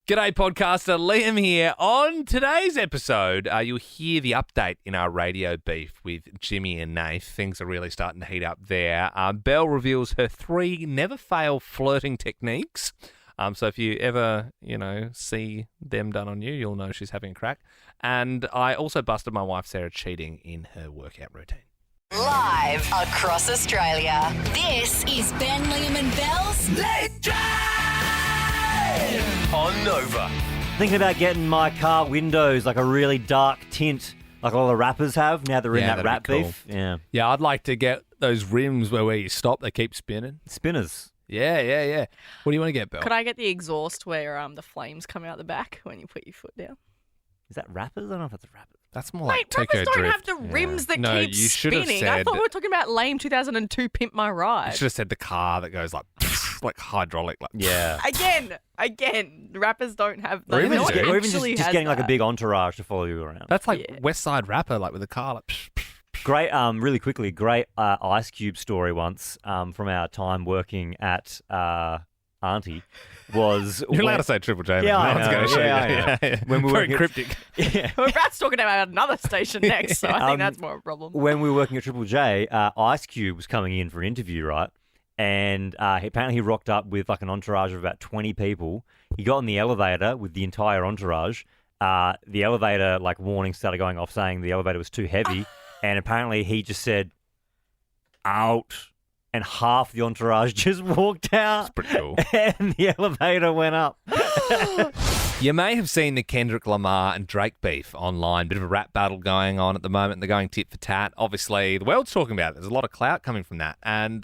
G'day, podcaster. Liam here. On today's episode, you'll hear the update in our radio beef with Jimmy and Nath. Things are really starting to heat up there. Belle reveals her 3 never-fail flirting techniques. So if you ever, see them done on you, you'll know she's having a crack. And I also busted my wife Sarah cheating in her workout routine. Live across Australia, this is Ben, Liam and Belle's Late Drive on Nova. Thinking about getting my car windows like a really dark tint, like all the rappers have now that we're in that rap beef. Yeah, I'd like to get those rims where you stop, they keep spinning. Spinners. Yeah. What do you want to get, Belle? Could I get the exhaust where the flames come out the back when you put your foot down? Is that rappers? I don't know if it's rappers. That's more like Wait, Tokyo rappers don't Drift. have the rims that No, keep you should have spinning. I said- thought we were talking about lame 2002 Pimp My Ride. You should have said the car that goes like hydraulic. Yeah. Again, rappers don't have those. Or even No one just- Or even actually just has getting like a that. big entourage to follow you around. That's like Yeah. West Side Rapper, like with a car. Great, really quickly, great Ice Cube story once from our time working at Auntie was... You're allowed to say Triple J. Yeah, man. I No one's know. gonna shoot Yeah, you. I know. Yeah. When we were Very working- cryptic. Yeah. We're about to talking about another station next, so I think that's more a problem. When we were working at Triple J, Ice Cube was coming in for an interview, right? And apparently he rocked up with like an entourage of about 20 people. He got in the elevator with the entire entourage. The elevator, like, warning started going off saying the elevator was too heavy. And apparently he just said, out. And half the entourage just walked out. It's pretty cool. And the elevator went up. You may have seen the Kendrick Lamar and Drake beef online. Bit of a rap battle going on at the moment. They're going tit for tat. Obviously, the world's talking about it. There's a lot of clout coming from that. And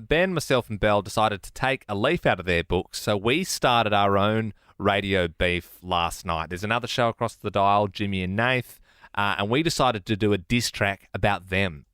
Ben, myself, and Belle decided to take a leaf out of their books. So we started our own radio beef last night. There's another show across the dial, Jimmy and Nath. And we decided to do a diss track about them.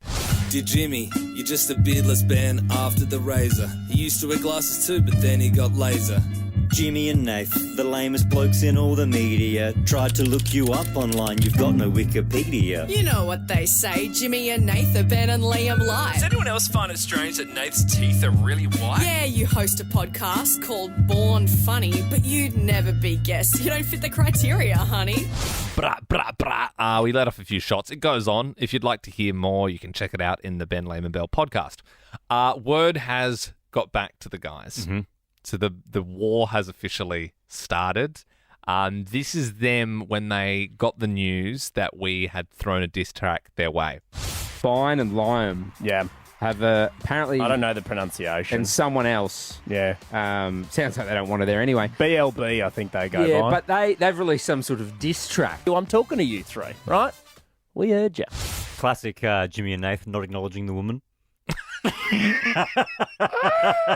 Dear Jimmy, you're just a beardless Ben after the razor. He used to wear glasses too, but then he got laser. Jimmy and Nath, the lamest blokes in all the media. Tried to look you up online, you've got no Wikipedia. You know what they say, Jimmy and Nath are Ben and Liam live. Does anyone else find it strange that Nath's teeth are really white? Yeah, you host a podcast called Born Funny, but you'd never be guessed. You don't fit the criteria, honey. Brah, brah, brah. We let off a few shots. It goes on. If you'd like to hear more, you can check it out in the Ben Lehman Bell podcast. Word has got back to the guys. Mm-hmm. So the war has officially started. This is them when they got the news that we had thrown a diss track their way. Fine and Liam have apparently... I don't know the pronunciation. And someone else. Yeah. Sounds like they don't want it there anyway. BLB, I think they go Yeah, by. but they've released some sort of diss track. I'm talking to you three, right? We heard you. Classic Jimmy and Nath not acknowledging the woman.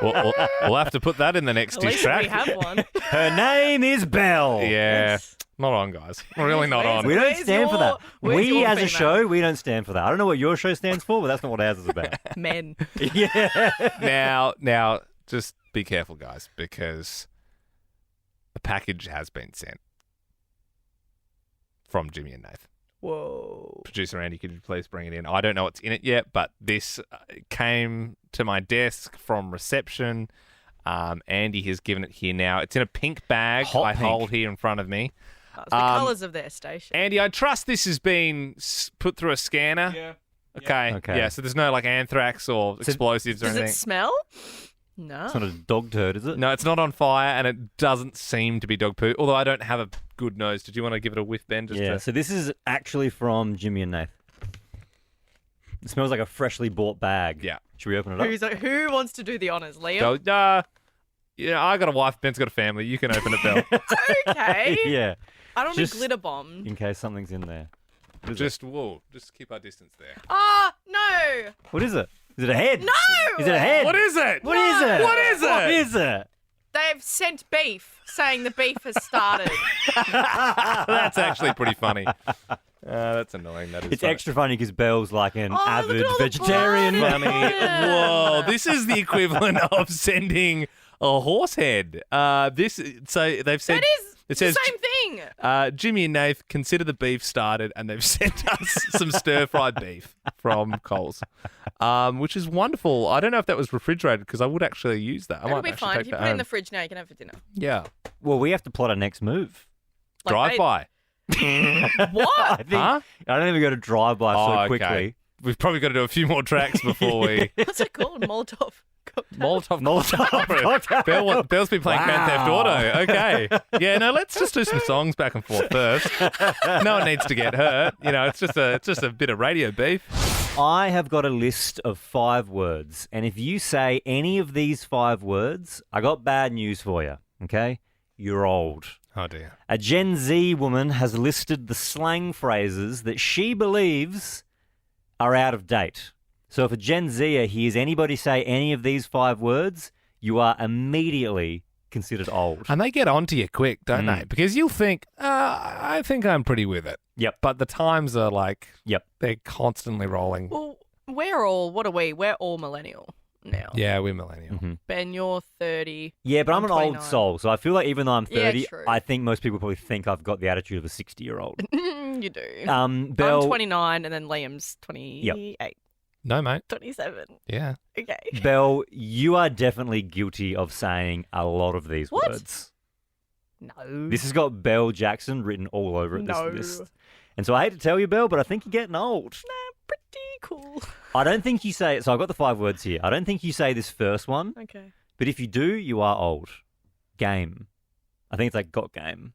We'll have to put that in the next At diss least track. we have one. Her name is Belle. Yeah. Not on, guys. Really not on. We don't Where's stand for that. where's We, your as a female? show, we don't stand for that. I don't know what your show stands for, but that's not what ours is about. Men. Yeah. Now, just be careful, guys, because a package has been sent from Jimmy and Nath. Whoa. Producer Andy, could you please bring it in? I don't know what's in it yet, but this came to my desk from reception. Andy has given it here now. It's in a pink bag Hot I pink. hold here in front of me. That's the colours of their station. Andy, I trust this has been put through a scanner. Yeah. Okay. Okay. Yeah, so there's no like anthrax or explosives or Does anything. it smell? No. It's not a dog turd, is it? No, it's not on fire, and it doesn't seem to be dog poo, although I don't have a good nose. Did you want to give it a whiff, Ben? Yeah, so this is actually from Jimmy and Nath. It smells like a freshly bought bag. Yeah. Should we open it up? Who wants to do the honours, Liam? Yeah, I got a wife. Ben's got a family. You can open it, Belle. Okay. Yeah, I don't Just- need glitter bombs. in case something's in there. What is just keep our distance there. Ah, no. it? What is it? Is it a head? No. Is it a head? What is it? What is it? What is it? What is it? They've sent beef, saying the beef has started. That's actually pretty funny. That's annoying. That is. It's funny. extra funny because Belle's like an look avid at all the vegetarian. blood. funny. Whoa, this is the equivalent of sending a horse head. So they've said That is it says the same thing. thing. Jimmy and Nath, consider the beef started, and they've sent us some stir-fried beef from Coles, which is wonderful. I don't know if that was refrigerated because I would actually use that. I It'll might be actually fine. take If you that put it in home. the fridge now, you can have it for dinner. Yeah. Well, we have to plot our next move. Like, Drive-by. What? I think I don't think we go to drive-by so okay. quickly. We've probably got to do a few more tracks before we... What's it called? Molotov. Molotov. Belle's been playing Grand Theft Auto. Okay. Yeah, no, let's just do some songs back and forth first. No one needs to get hurt. You know, it's just a bit of radio beef. I have got a list of 5 words, and if you say any of these 5 words, I got bad news for you, okay? You're old. Oh, dear. A Gen Z woman has listed the slang phrases that she believes are out of date. So if a Gen Zer hears anybody say any of these 5 words, you are immediately considered old. And they get onto you quick, don't they? Because you'll think, I think I'm pretty with it. Yep. But the times are like, Yep. they're constantly rolling. Well, what are we? We're all millennial now. Yeah, we're millennial. Mm-hmm. Ben, you're 30. Yeah, but I'm an old 29. soul, so I feel like even though I'm 30, Yeah, true. I think most people probably think I've got the attitude of a 60-year-old. You do. Belle, I'm 29 and then Liam's 28. No, mate. 27. Yeah. Okay. Belle, you are definitely guilty of saying a lot of these What? words. No. This has got Belle Jackson written all over it, No. this list. And so I hate to tell you, Belle, but I think you're getting old. Pretty cool. I don't think you say it. So I've got the 5 words here. I don't think you say this first one, Okay. but if you do, you are old. Game. I think it's like got game.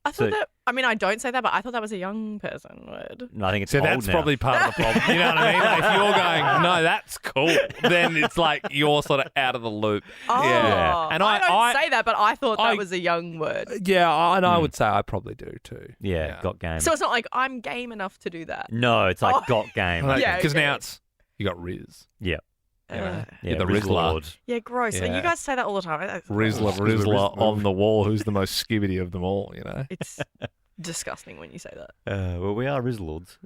I thought So- that. I mean, I don't say that, but I thought that was a young person word. No, I think it's So old that's now. probably part of the problem. You know what I mean? Like, if you're going, no, that's cool, then it's like you're sort of out of the loop. Oh, Yeah. And I don't I say that, but I thought that I- was a young word. Yeah, and I would say I probably do too. Yeah, got game. So it's not like I'm game enough to do that. No, it's like Oh. got game. Yeah, Because okay. now you got Riz. Yeah. You know? Uh, Yeah, the Riz Rizzler. Lord. Yeah, gross. And Yeah. you guys say that all the time. Rizzler on the wall, who's the most skibbity of them all, you know? It's disgusting when you say that. Well, we are Riz Lords.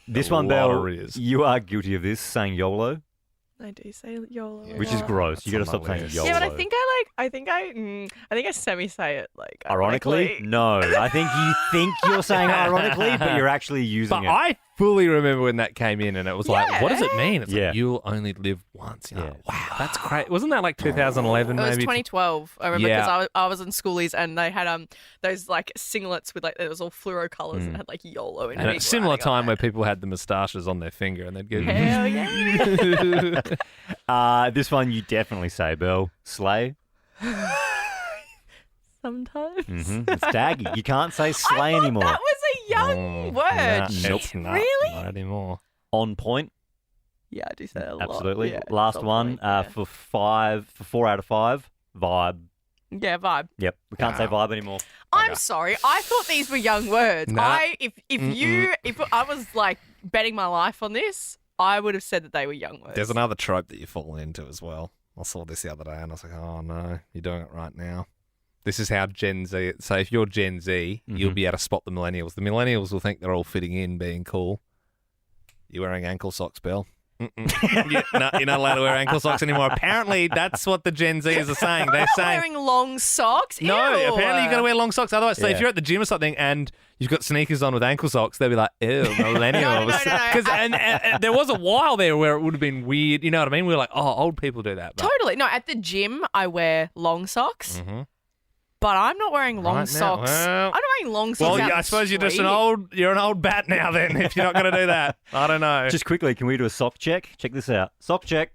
This A one, lot Belle, of Riz. you are guilty of this, saying YOLO, I do say YOLO. a which is lot. gross. You got to That's on stop my saying list. YOLO. Yeah, but I think I semi-say it like Ironically? No. I think you think you're saying ironically, but you're actually using But it. I fully remember when that came in and it was like, what does it mean? It's Yeah. like, you'll only live once. You're Yeah. like, wow, that's great. Wasn't that like 2011 It was maybe? 2012. I remember Yeah. because I was in schoolies and they had those like singlets with like it was all fluoro colours and had like YOLO in And it. at a similar time where people had the moustaches on their finger and they'd go, Hell yeah. This one you definitely say, Belle. Slay. Sometimes. It's daggy. You can't say I slay thought anymore. that was a young word. Nope. It's not, Really? not anymore. On point. Yeah, I do say that a lot. Absolutely. Yeah, Last it's on one point, yeah. for 4 out of 5. Vibe. Yeah, vibe. Yep. We can't say vibe anymore. I'm sorry. I thought these were young words. Nah. If I was like betting my life on this, I would have said that they were young words. There's another trope that you fall into as well. I saw this the other day and I was like, oh no, you're doing it right now. This is how Gen Z, so if you're Gen Z, you'll be able to spot the millennials. The millennials will think they're all fitting in, being cool. You're wearing ankle socks, Belle. You're not allowed to wear ankle socks anymore. Apparently, that's what the Gen Zers are saying. They're saying, wearing long socks. no, Ew. apparently you've got to wear long socks. Otherwise, so if Yeah. you're at the gym or something and you've got sneakers on with ankle socks, they'll be like, ew, millennials. no. Because and there was a while there where it would have been weird. You know what I mean? We were like, oh, old people do that. But Totally. No, at the gym, I wear long socks. But I'm not wearing long Right now, socks. well- I'm not wearing long socks. well, out I the suppose you're just street. you're an old bat now then, if you're not going to do that. I don't know. Just quickly, can we do a sock check? Check this out. Sock check.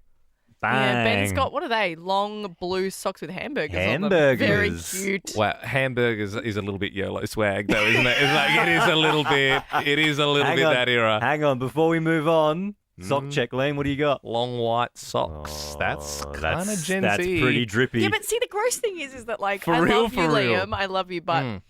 Bang. Yeah, Ben's got, what are they? Long blue socks with hamburgers on them. Very Hamburgers. cute. Wow, hamburgers is a little bit YOLO swag though, isn't it? It's like, it is a little bit. It is a little Hang bit on. that era. Hang on, before we move on, sock check, Liam, what do you got? Long white socks. That's Oh, kind of Gen That's Z. pretty drippy. Yeah, but see, the gross thing is that like For I real, love you, for real. Liam. I love you, but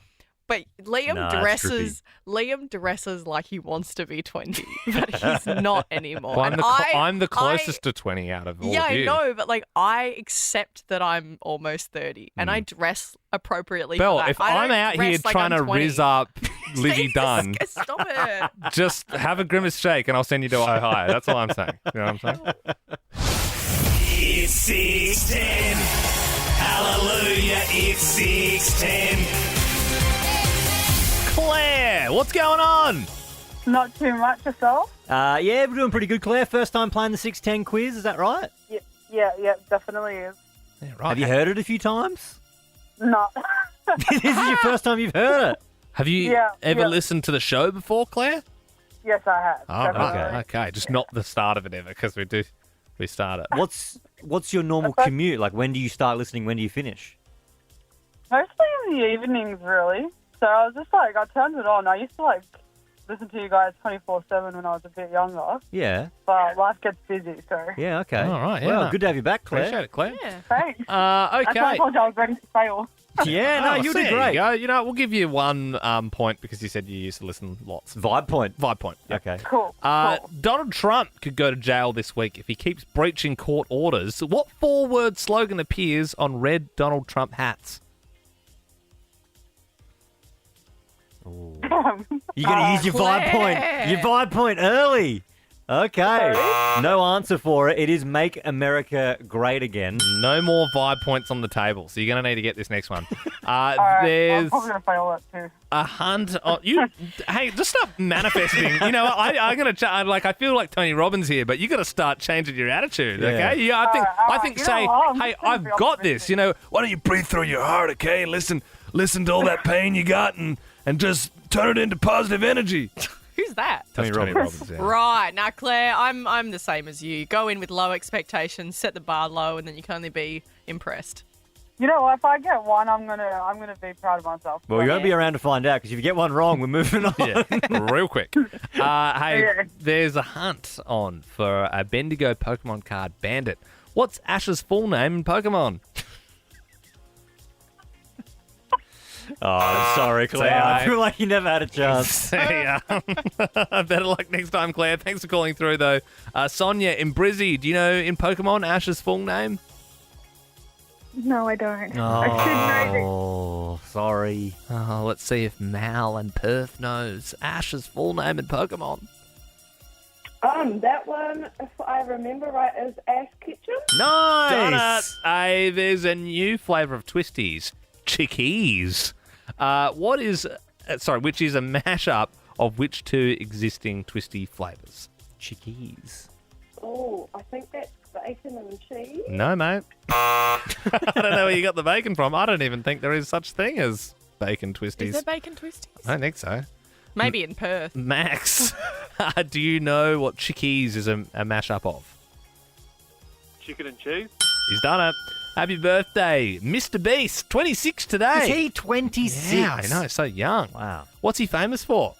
Liam Nah, it's Liam dresses like he wants to be 20, but he's not anymore. Well, And I'm the closest to 20 out of all Yeah, of I you. know, but like I accept that I'm almost 30 and I dress appropriately. Belle, for that. if I I'm don't out dress here like trying I'm to 20. rizz up Lizzie Dunn, Stop it. just have a grimace shake and I'll send you to Ohio. That's all I'm saying. You know what I'm saying? It's 610. Hallelujah, it's 610. What's going on? Not too much yourself? Yeah, we're doing pretty good, Claire. First time playing the 610 quiz, is that right? Yeah, definitely is. Yeah, right. Have you heard it a few times? No. This is your first time you've heard it. Have you ever listened to the show before, Claire? Yes, I have. Oh, definitely. okay. Just not the start of it ever, because we start it. What's your normal commute? Like, when do you start listening? When do you finish? Mostly in the evenings, really. So I was just like, I turned it on. I used to like listen to you guys 24/7 when I was a bit younger. Yeah. But life gets busy, so. Yeah, okay. All right, yeah. Well, no. good to have you back, Claire. Appreciate it, Claire. Yeah. Thanks. Okay. That's why I told you I was ready to fail. Yeah, no, you did great. Go. You know, we'll give you 1 point because you said you used to listen lots. Vibe point. Vibe point. Yeah. Okay. Cool. Donald Trump could go to jail this week if he keeps breaching court orders. What 4-word slogan appears on red Donald Trump hats? You're going to use your vibe point. Your vibe point early. Okay. No answer for it. It is Make America Great Again. No more vibe points on the table, so you're going to need to get this next one. All right, There's I'm probably going to fail that too. a hunt on you. Hey, just stop manifesting. You know, I'm gonna I feel like Tony Robbins here, but you got to start changing your attitude. Okay? Yeah, I think You say, know what? I'm hey, just gonna I've be got optimistic. this. You know, why don't you breathe through your heart, okay? Listen to all that pain you got, and just turn it into positive energy. Who's that? Tony Robbins. Yeah. Right. Now, Claire, I'm the same as you. Go in with low expectations, set the bar low, and then you can only be impressed. You know what? If I get one, I'm gonna be proud of myself. Well, you won't be around to find out, because if you get one wrong, we're moving on. Yeah, real quick. Hey, Yeah. there's a hunt on for a Bendigo Pokemon card Bandit. What's Ash's full name in Pokemon? Oh, sorry, Claire. I feel like you never had a chance. See ya. Better luck next time, Claire. Thanks for calling through, though. Sonia in Brizzy, do you know in Pokemon Ash's full name? No, I don't. I should know Oh, sorry. Oh, let's see if Mal and Perth knows Ash's full name in Pokemon. That one, if I remember right, is Ash Ketchum. Nice. Hey, there's a new flavour of Twisties, Chickies. Which is a mashup of which 2 existing Twisty flavours? Chickies. Oh, I think that's bacon and cheese. No, mate. I don't know where you got the bacon from. I don't even think there is such thing as bacon Twisties. Is there bacon twisties? I don't think so. Maybe in Perth. Max, do you know what Chickies is a mashup of? Chicken and cheese. He's done it. Happy birthday, Mr. Beast, 26 today. Is he 26? Yeah, I know, so young. Wow. What's he famous for?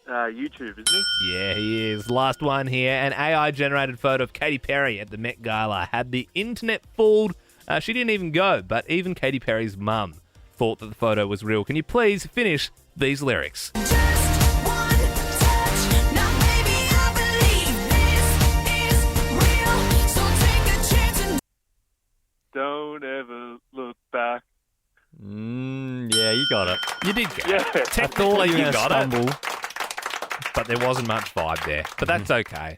YouTube, isn't he? Yeah, he is. Last one here. An AI-generated photo of Katy Perry at the Met Gala had the internet fooled. She didn't even go, but even Katy Perry's mum thought that the photo was real. Can you please finish these lyrics? Don't ever look back. Yeah, you got it. You did get Yeah. it. Technically, you you were got gonna it. But there wasn't much vibe there. But that's okay.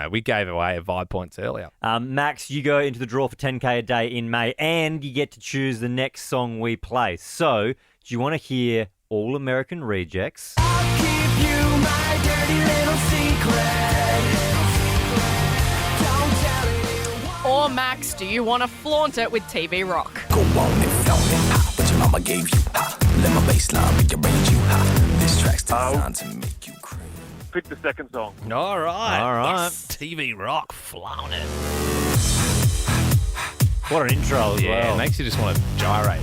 We gave away vibe points earlier. Max, you go into the draw for 10K a day in May, and you get to choose the next song we play. So, do you want to hear All American Rejects? I'll keep you my dirty little secret. Don't tell anyone. Or Max, do you want to flaunt it with TV Rock? Go on and flaunt it, what your mama gave you. Let my baseline rearrange you. This track's designed to make you cream. Pick the second song. All right. All right. Yes, TV Rock, flown it. What an intro as Yeah, well. it makes you just want to gyrate.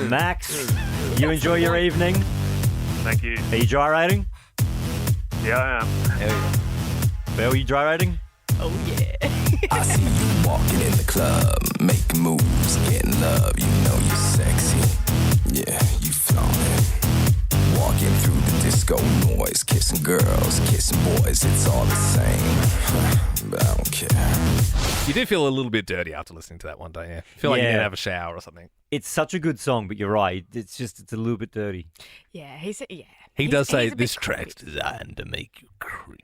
Max, you enjoy your evening? Thank you. Are you gyrating? Yeah, I am. Belle, you gyrating? Oh, yeah. I see you walking in the club, making moves, getting love. You know you're sexy. Yeah, you flaunt it. Walking through the disco noise, kissing girls, kissing boys, it's all the same. But I don't care. You do feel a little bit dirty after listening to that one, don't you? Feel like you need to have a shower or something. It's such a good song, but you're right. It's a little bit dirty. Yeah, He does say this track's designed to make you cream.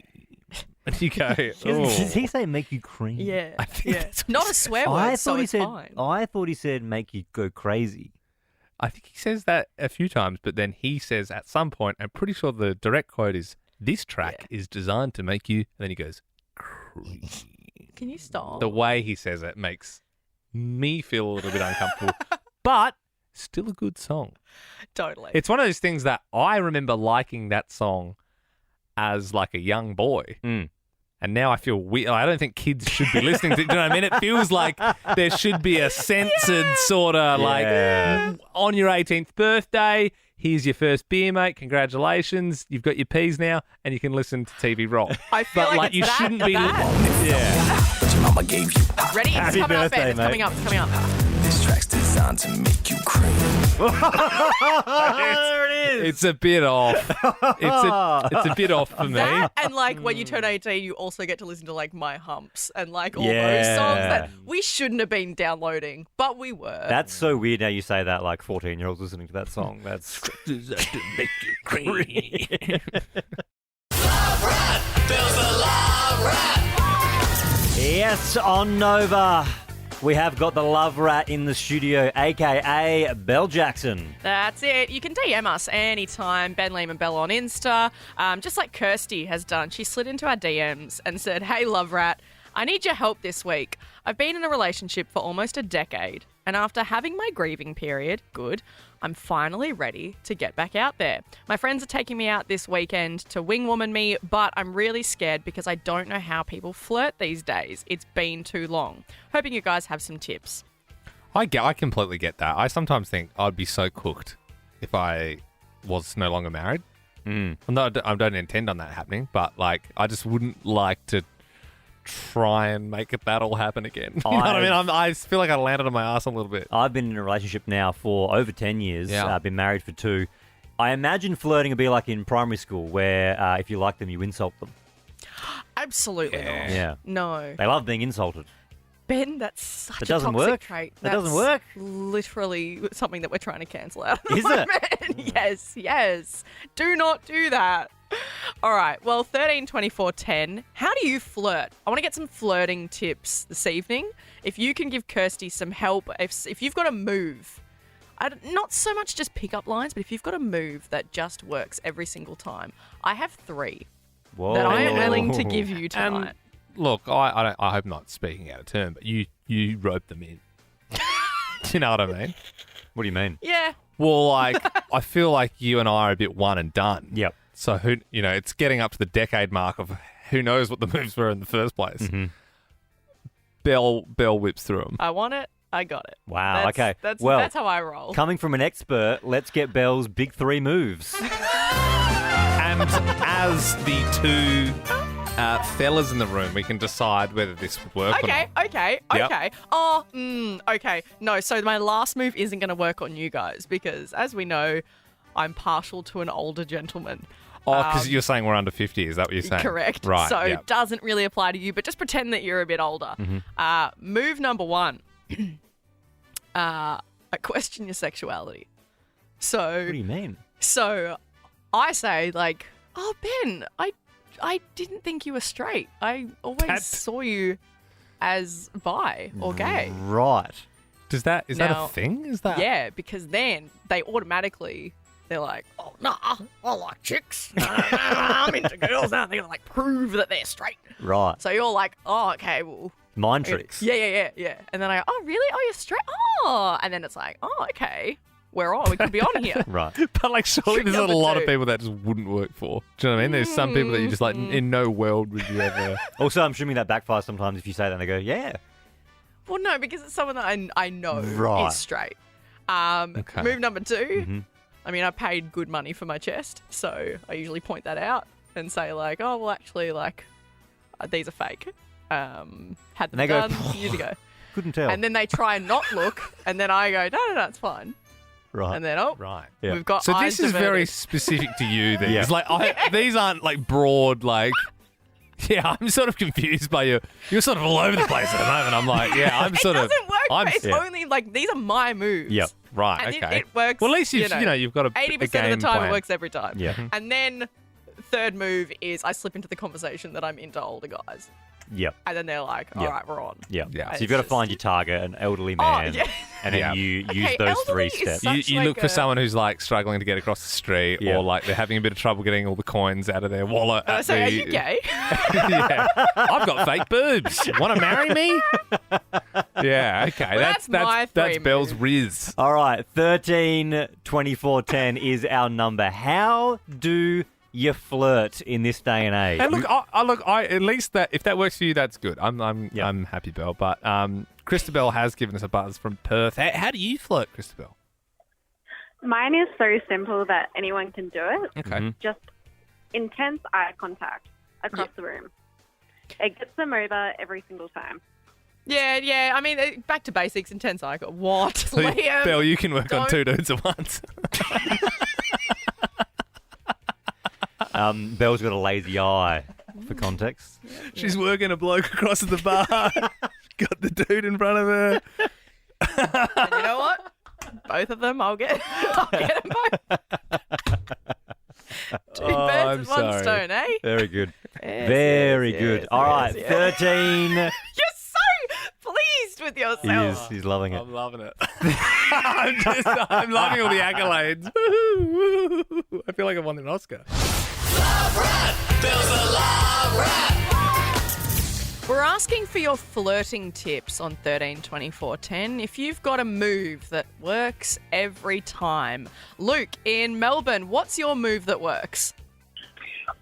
And you go, Does he say make you cream? Yeah. I think that's what Not he a swear I word, so thought he it's said. fine. I thought he said make you go crazy. I think he says that a few times, but then he says at some point, I'm pretty sure the direct quote is, "This track is designed to make you," and then he goes, "Cream." Can you stop? The way he says it makes me feel a little bit uncomfortable, but still a good song. Totally. It's one of those things that I remember liking that song as like a young boy. And now I feel weird. I don't think kids should be listening to it. Do you know what I mean? It feels like there should be a censored sort of like, on your 18th birthday, here's your first beer, mate. Congratulations. You've got your P's now, and you can listen to TV Rock. I feel but like you it's shouldn't that be. But your mama gave you Ready? It's Happy coming up, birthday, Ben. It's mate. coming up. It's coming up. This track's designed to make you cream. There it is. It's a bit off. It's a bit off for me. That and like when you turn 18, you also get to listen to like My Humps and like all those Yeah. songs that we shouldn't have been downloading, but we were. That's so weird now you say that, like 14-year-olds listening to that song. That's Designed to make you cream. Yes, on Nova, we have got the Love Rat in the studio, a.k.a. Belle Jackson. That's it. You can DM us anytime, Ben Liam and Belle on Insta. Just like Kirsty has done. She slid into our DMs and said, "Hey, Love Rat, I need your help this week. I've been in a relationship for almost a decade, and after having my grieving period, I'm finally ready to get back out there. My friends are taking me out this weekend to wingwoman me, but I'm really scared because I don't know how people flirt these days. It's been too long. Hoping you guys have some tips." I completely get that. I sometimes think I'd be so cooked if I was no longer married. I don't intend on that happening, but like I just wouldn't like to try and make that all happen again. You know what I mean? I feel like I landed on my ass a little bit. I've been in a relationship now for over 10 years. Yeah. I've been married for 2. I imagine flirting would be like in primary school where if you like them, you insult them. Absolutely not. Yeah. No. They love being insulted. Ben, that's such That a doesn't toxic work? trait. That doesn't work? Literally something that we're trying to cancel out. Is it? Yes. Do not do that. All right. Well, 13, 24, 10. How do you flirt? I want to get some flirting tips this evening. If you can give Kirsty some help, if you've got a move, not so much just pickup lines, but if you've got a move that just works every single time, I have 3 that I am willing to give you tonight. Look, I hope not speaking out of turn, but you rope them in. Do you know what I mean? What do you mean? Yeah. Well, like I feel like you and I are a bit one and done. Yep. So it's getting up to the decade mark of who knows what the moves were in the first place. Mm-hmm. Belle whips through them. I want it. I got it. Wow. That's, okay. That's how I roll. Coming from an expert, let's get Belle's big 3 moves. And as the 2 fellas in the room, we can decide whether this would work or not. Okay. Yep. Oh, okay. No, so my last move isn't going to work on you guys because, as we know, I'm partial to an older gentleman. Oh, because you're saying we're under 50. Is that what you're saying? Correct. Right. So yep. it doesn't really apply to you, but just pretend that you're a bit older. Move number 1. I question your sexuality. So What do you mean? So I say, like, "Oh, Ben, I didn't think you were straight. I always saw you as bi or gay." Right. Is that a thing? Is that? Yeah, because then they're like, "Oh, nah, I like chicks. I'm into girls." Now they're like prove that they're straight. Right. So you're like, "Oh, okay, well." Mind tricks. Yeah. And then I go, "Oh, really? Oh, you're straight? Oh." And then it's like, "Oh, okay. We're on. We could be on here." Right. But like, surely there's a Number lot 2. of people that just wouldn't work for. Do you know what I mean? There's some people that you just like, in no world would you ever. Also, I'm assuming that backfires sometimes if you say that and they go, yeah. Well, no, because it's someone that I know Right. is straight. Okay. Move number 2. Mm-hmm. I mean, I paid good money for my chest, so I usually point that out and say like, "Oh, well, actually, like, these are fake. Had them And they go, done years ago." Couldn't tell. And then they try and not look, and then I go, "No, it's fine." Right. And then Right. Yeah. we've got So eyes this is very diverted. specific to you. Then. Yeah. It's like these aren't like broad like. Yeah, I'm sort of confused by you. You're sort of all over the place at the moment. I'm like, yeah, I'm sort it of. doesn't work. I'm It's only like these are my moves. Yep. right. And Okay. it works. Well, at least you've got a 80% a of game the time plan. it works every time. Yeah. And then third move is I slip into the conversation that I'm into older guys. Yep. And then they're like, all right, we're on. Yeah. Yeah. So you've got to find your target, an elderly man, yeah. and then Yeah. you Okay, use those three elderly is steps. such You like look for a- someone who's like struggling to get across the street, Yeah. or like they're having a bit of trouble getting all the coins out of their wallet. At So the... are you gay? Yeah. I've got fake boobs. Want to marry me? Yeah, okay. Well, that's my that's three Belle's moves. Riz. All right, 13 24 10 is our number. How do you flirt in this day and age? And look, I at least that if that works for you, that's good. I'm happy, Belle. But Christabel has given us a buzz from Perth. How do you flirt, Christabel? Mine is so simple that anyone can do it. Okay. Just intense eye contact across the room. It gets them over every single time. Yeah. I mean, back to basics. Intense eye. What, Liam? Belle, you can work on don't- two dudes at once. Belle's got a lazy eye, for context. She's working a bloke across the bar. Got the dude in front of her. And you know what? Both of them, I'll get them both. Two birds with one stone, eh? Very good. Yes, Very yes, good. yes, All yes, right, yes. 13. You're so pleased with yourself. He's loving it. I'm loving it. I'm loving all the accolades. I feel like I won an Oscar. We're asking for your flirting tips on 13 24 10. If you've got a move that works every time. Luke in Melbourne, what's your move that works?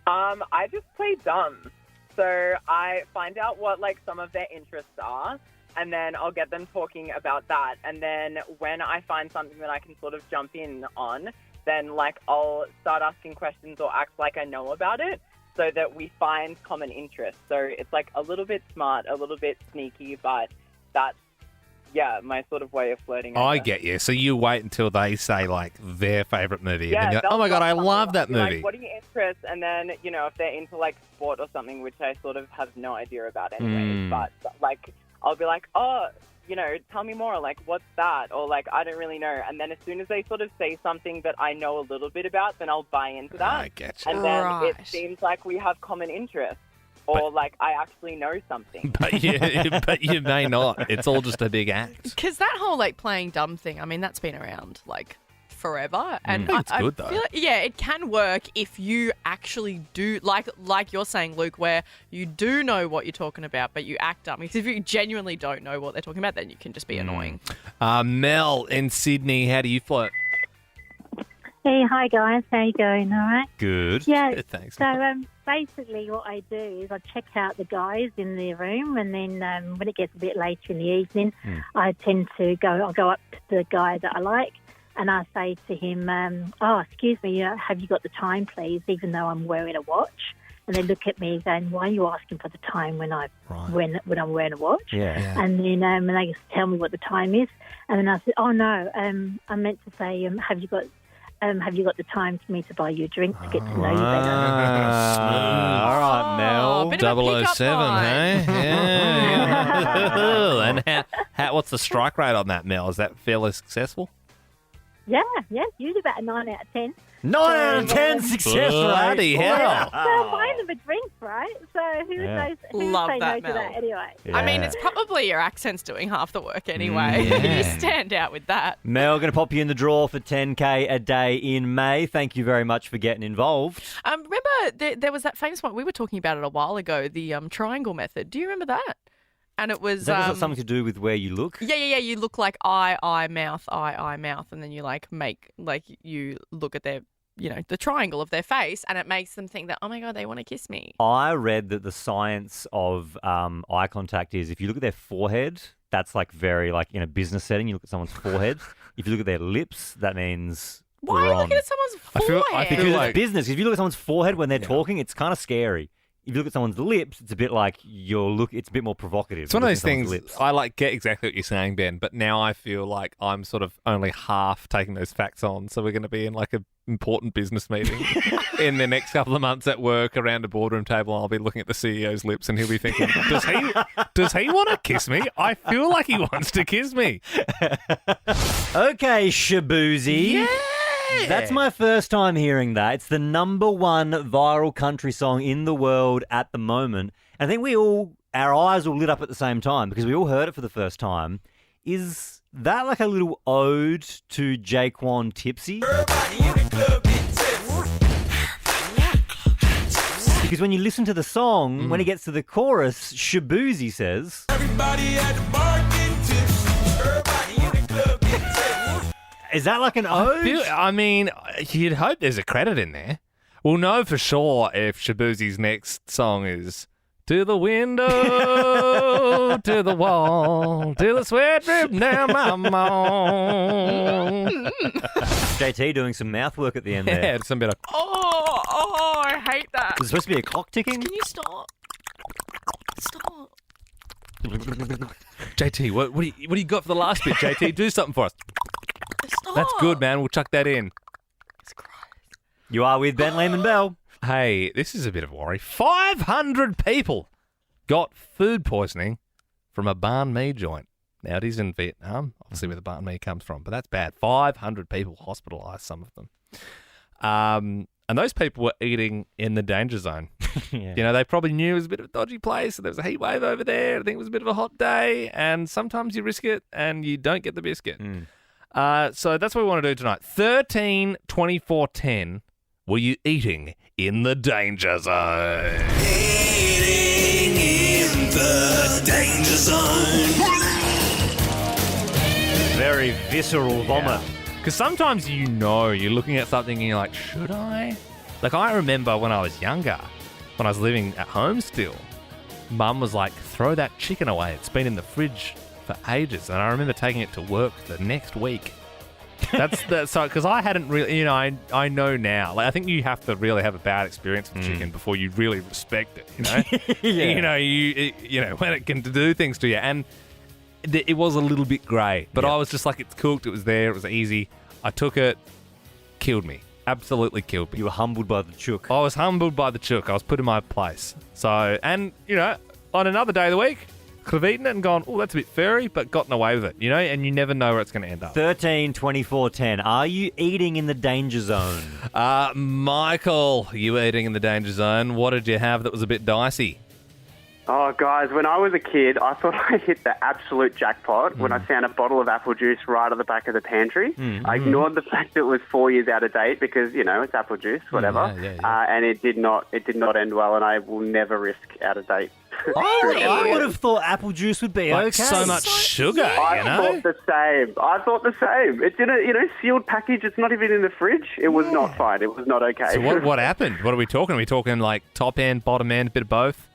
I just play dumb. So I find out what like some of their interests are, and then I'll get them talking about that. And then when I find something that I can sort of jump in on, then like I'll start asking questions or act like I know about it, so that we find common interests. So it's like a little bit smart, a little bit sneaky, but that's, yeah, my sort of way of flirting. I guess. get you. So you wait until they say like their favourite movie, Yeah, and then you're like, they'll oh my god, I start love that be like, movie. what are your interests? And then, you know, if they're into like sport or something, which I sort of have no idea about anyways, but like I'll be like, oh, you know, tell me more. Like, what's that? Or like, I don't really know. And then as soon as they sort of say something that I know a little bit about, then I'll buy into that. I get you. And then Right. it seems like we have common interests. Or like I actually know something. But you may not. It's all just a big act. Because that whole like playing dumb thing, I mean, that's been around like forever. And I think it's good, though. feel like, yeah, it can work if you actually do, like you're saying, Luke, where you do know what you're talking about, but you act dumb. Because if you genuinely don't know what they're talking about, then you can just be annoying. Mel in Sydney, how do you flirt? Hey, hi guys, how you going? All right. Good. Yeah. Good, thanks. So basically, what I do is I check out the guys in their room, and then when it gets a bit later in the evening, I tend to go. I'll go up to the guy that I like, and I say to him, "Oh, excuse me, have you got the time, please?" Even though I'm wearing a watch, and they look at me going, "Why are you asking for the time when when I'm wearing a watch?" Yeah. And then and they just tell me what the time is, and then I said, "Oh no, I meant to say, have you got the time for me to buy you a drink to get to know you better?" All right, Mel. bit of a pickup 007, line. hey? Yeah. And what's the strike rate on that, Mel? Is that fairly successful? Yeah, usually about a 9 out of 10. 9 out of 10 success Bloody rate. hell. So I'm buying them a drink, right? So who Yeah. knows? Who Love say that, no to Mel. that anyway? I mean, Yeah. it's probably your accent's doing half the work anyway. Yeah. You stand out with that. Mel, going to pop you in the draw for 10K a day in May. Thank you very much for getting involved. Remember, there was that famous one, we were talking about it a while ago, the triangle method. Do you remember that? And it was... Is that got something to do with where you look? Yeah. You look like eye, mouth, eye, mouth, and then you like make, like you look at their, you know, the triangle of their face, and it makes them think that, oh my God, they want to kiss me. I read that the science of eye contact is if you look at their forehead, that's like very, like in a business setting, you look at someone's forehead. If you look at their lips, that means Why are you we're on. looking at someone's I feel- forehead? I feel Because like- it's business. If you look at someone's forehead when they're talking, it's kind of scary. If you look at someone's lips, it's a bit like it's a bit more provocative. It's one of Looking those at someone's things, lips. I like get exactly what you're saying, Ben, but now I feel like I'm sort of only half taking those facts on. So we're going to be in like an important business meeting in the next couple of months at work around a boardroom table. And I'll be looking at the CEO's lips and he'll be thinking, does he want to kiss me? I feel like he wants to kiss me. Okay, Shaboozey. Yeah. That's my first time hearing that. It's the #1 viral country song in the world at the moment. I think we all our eyes all lit up at the same time because we all heard it for the first time. Is that like a little ode to J-Kwon Tipsy? Because when you listen to the song, when it gets to the chorus, Shaboozey says... Everybody at the bar getting tips. Everybody in the club getting tips. Is that like an ode? I mean, you'd hope there's a credit in there. We'll know for sure if Shaboozey's next song is... To the window, to the wall, to the sweat drip down my mom. JT doing some mouth work at the end there. Yeah, some bit of... Oh, I hate that. Was it supposed to be a clock ticking? Can you stop? Stop. JT, what do you got for the last bit, JT? Do something for us. Stop. That's good, man. We'll chuck that in. You are with Ben, Liam and Belle. Hey, this is a bit of a worry. 500 people got food poisoning from a banh mi joint. Now, it is in Vietnam, obviously where the banh mi comes from, but that's bad. 500 people hospitalised, some of them. And those people were eating in the danger zone. Yeah. You know, they probably knew it was a bit of a dodgy place, and there was a heat wave over there. I think it was a bit of a hot day, and sometimes you risk it and you don't get the biscuit. So that's what we want to do tonight. 13 24 10. Were you eating in the danger zone? Eating in the danger zone. Very visceral vomit. Because sometimes you're looking at something and you're like, should I? Like, I remember when I was younger, when I was living at home still, Mum was like, throw that chicken away. It's been in the fridge for ages. And I remember taking it to work the next week. So because I hadn't really, I know now. Like, I think you have to really have a bad experience with chicken before you really respect it. Yeah. You know when it can do things to you, and it was a little bit grey, but I was just like, it's cooked. It was there. It was easy. I took it. Killed me. Absolutely killed me. You were humbled by the chook. I was humbled by the chook. I was put in my place. So, and on another day of the week, could have eaten it and gone, oh, that's a bit furry, but gotten away with it, and you never know where it's going to end up. 13 24 10. Are you eating in the danger zone? Michael, you were eating in the danger zone. What did you have that was a bit dicey? Oh, guys, when I was a kid, I thought I hit the absolute jackpot when I found a bottle of apple juice right at the back of the pantry. I ignored the fact that it was 4 years out of date because, it's apple juice, whatever. And it did not end well, and I will never risk out of date. I would have thought apple juice would be okay. So much sugar, I thought the same. It's in a sealed package. It's not even in the fridge. It was not fine. It was not okay. So what happened? What are we talking? Are we talking like top end, bottom end, a bit of both?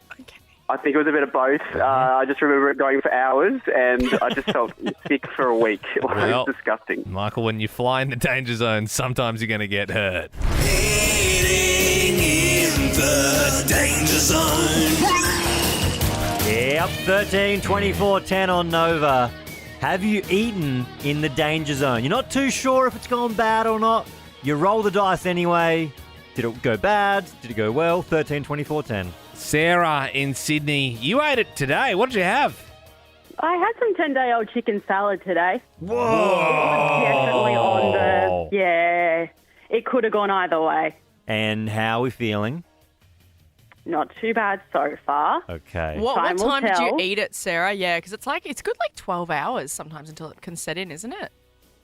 I think it was a bit of both. I just remember it going for hours, and I just felt sick for a week. It was disgusting. Michael, when you fly in the danger zone, sometimes you're going to get hurt. Eating in the danger zone. Yep, 13 24 10 on Nova. Have you eaten in the danger zone? You're not too sure if it's gone bad or not. You roll the dice anyway. Did it go bad? Did it go well? 13 24 10. Sarah in Sydney, you ate it today. What did you have? I had some 10-day-old chicken salad today. Whoa! It was definitely on the... Yeah, it could have gone either way. And how are we feeling? Not too bad so far. Okay. What Time will time did you tell. eat it, Sarah? Yeah, because it's good like 12 hours sometimes until it can set in, isn't it?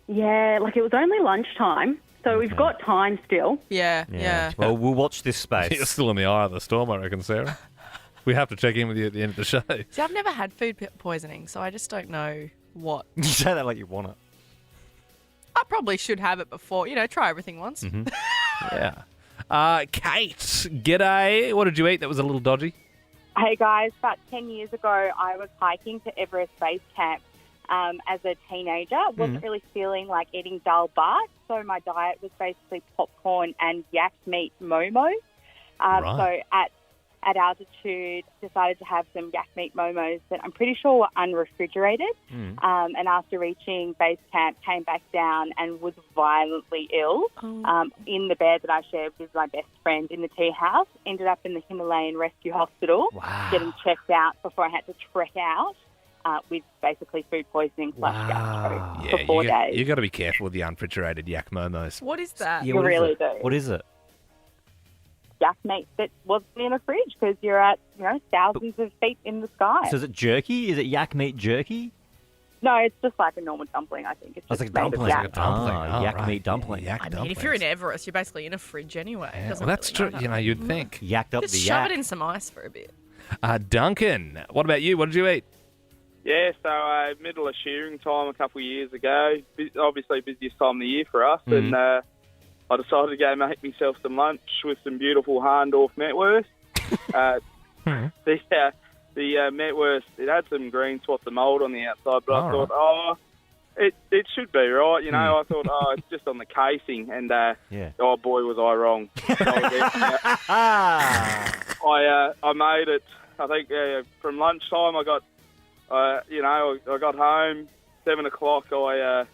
Yeah, it was only lunchtime, so we've got time still. Yeah. Well, we'll watch this space. You're still in the eye of the storm, I reckon, Sarah. We have to check in with you at the end of the show. See, I've never had food poisoning, so I just don't know what. You say that like you want it. I probably should have it before, try everything once. Yeah. Kate, g'day. What did you eat that was a little dodgy? Hey guys, about 10 years ago, I was hiking to Everest Base Camp as a teenager. Wasn't really feeling like eating dal bhat, so my diet was basically popcorn and yak meat momos. So at altitude, decided to have some yak meat momos that I'm pretty sure were unrefrigerated. And after reaching base camp, came back down and was violently ill in the bed that I shared with my best friend in the tea house. Ended up in the Himalayan Rescue Hospital, getting checked out before I had to trek out with basically food poisoning / gastro for 4 days. You got to be careful with the unrefrigerated yak momos. What is that? Yeah, You really do. What is it? yak meat that wasn't in a fridge because you're at, thousands of feet in the sky. So is it jerky? Is it yak meat jerky? No, it's just like a normal dumpling, I think. It's It's just like made of dumpling. yak. Yak meat dumpling. Yak I mean, if you're in Everest, you're basically in a fridge anyway. It doesn't Well, that's really true. matter. You know, you'd think. Yacked up Just the shove yak. it in some ice for a bit. Duncan, what about you? What did you eat? Yeah, so middle of shearing time a couple of years ago. Obviously busiest time of the year for us, and I decided to go make myself some lunch with some beautiful Harndorf Metwurst. The Metwurst, it had some green spots of mould on the outside, but I thought, it should be right. I thought, it's just on the casing, and oh boy, was I wrong. I made it. I think from lunchtime, I got, I got home 7 o'clock. I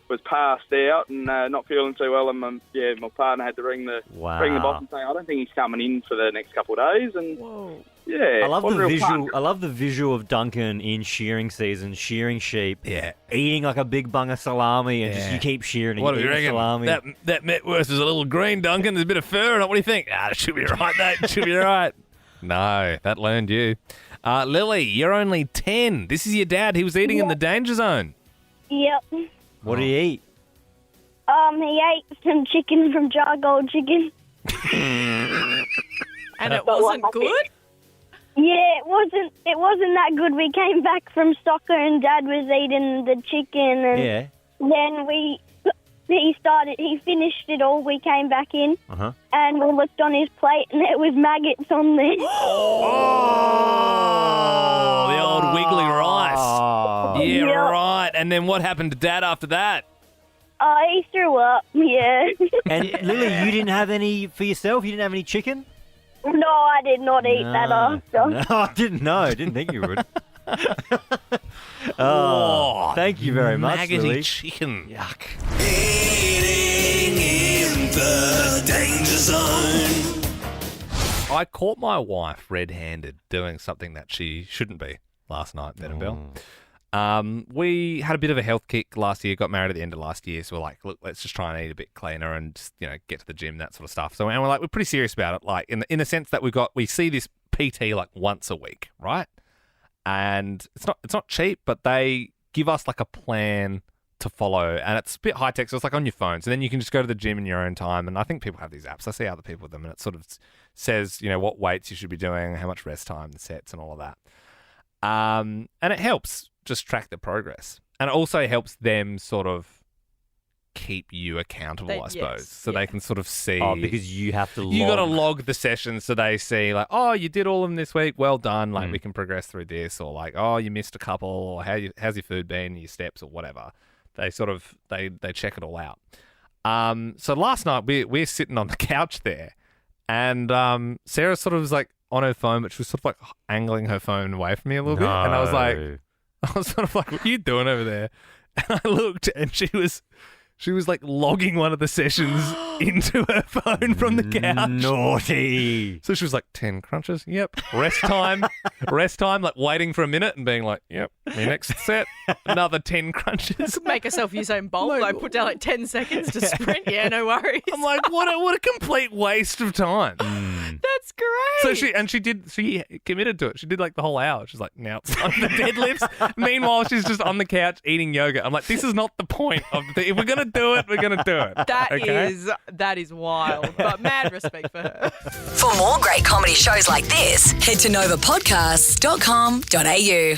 was passed out and not feeling too well, and my partner had to ring the boss and say, I don't think he's coming in for the next couple of days. And yeah, I love the real visual. fun. I love the visual of Duncan in shearing season, shearing sheep, eating like a big bung of salami, and just you keep shearing and What do you eating reckon? salami. That Metwurst is a little green, Duncan. There's a bit of fur in it. What do you think? It should be right, mate. It should be right. No, that learned you. Lily, you're only 10. This is your dad. He was eating in the danger zone. Yep. What did he eat? He ate some chicken from Jar Gold Chicken. And it wasn't good? Yeah, it wasn't that good. We came back from soccer and Dad was eating the chicken, and then he finished it all. We came back in and we looked on his plate and there was maggots on there. Oh, the old wiggly rice. Yeah, Yep. right. And then what happened to Dad after that? He threw up, yeah. And Lily, you didn't have any for yourself? You didn't have any chicken? No, I did not eat that after. No, I didn't know. I didn't think you would. Thank you very much, Maggoty Lily. chicken. Yuck. Eating in the danger zone. I caught my wife red-handed doing something that she shouldn't be last night, Ben and Belle. We had a bit of a health kick last year, got married at the end of last year, so we're like, look, let's just try and eat a bit cleaner and just, get to the gym, that sort of stuff. So, and we're pretty serious about it, like in the sense that we see this PT like once a week, right? And it's not cheap, but they give us like a plan to follow, and it's a bit high tech, so it's like on your phone. So then you can just go to the gym in your own time, and I think people have these apps. I see other people with them, and it sort of says, what weights you should be doing, how much rest time, the sets, and all of that. And it helps just track the progress. And it also helps them sort of keep you accountable, I suppose. So they can sort of see. Oh, because you have to log. You got to log the sessions so they see, like, oh, you did all of them this week. Well done. Like, we can progress through this. Or like, oh, you missed a couple. Or how's your food been, your steps, or whatever. They sort of, they check it all out. So last night, we're sitting on the couch there. And Sarah sort of was like on her phone, but she was sort of like angling her phone away from me a little bit. And I was sort of like, what are you doing over there? And I looked, and she was like logging one of the sessions into her phone from the couch. Naughty. So she was like, 10 crunches. Yep. Rest time, like waiting for a minute and being like, yep, your next set, another 10 crunches. Make herself Usain Bolt, like put down like 10 seconds to sprint. Yeah, no worries. I'm like, what a complete waste of time. That's great. So she committed to it. She did like the whole hour. She's like, now it's on the deadlifts. Meanwhile, she's just on the couch eating yogurt. I'm like, this is not the point of the thing. If we're going to do it, we're going to do it. That is wild, but mad respect for her. For more great comedy shows like this, head to novapodcasts.com.au.